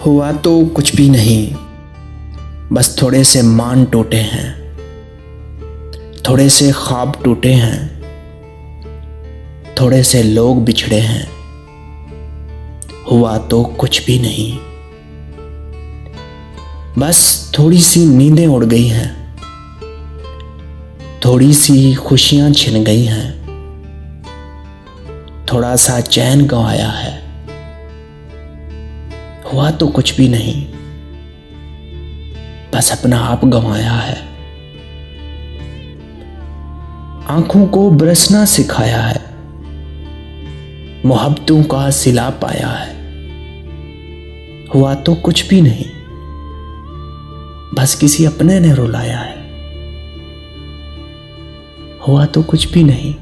हुआ तो कुछ भी नहीं, बस थोड़े से मान टूटे हैं, थोड़े से ख्वाब टूटे हैं, थोड़े से लोग बिछड़े हैं। हुआ तो कुछ भी नहीं, बस थोड़ी सी नींदें उड़ गई हैं, थोड़ी सी खुशियां छिन गई हैं, थोड़ा सा चैन गंवाया है। हुआ तो कुछ भी नहीं, बस अपना आप गंवाया है। आंखों को बरसना सिखाया है, मोहब्बतों का सिला पाया है। हुआ तो कुछ भी नहीं, बस किसी अपने ने रुलाया है। हुआ तो कुछ भी नहीं।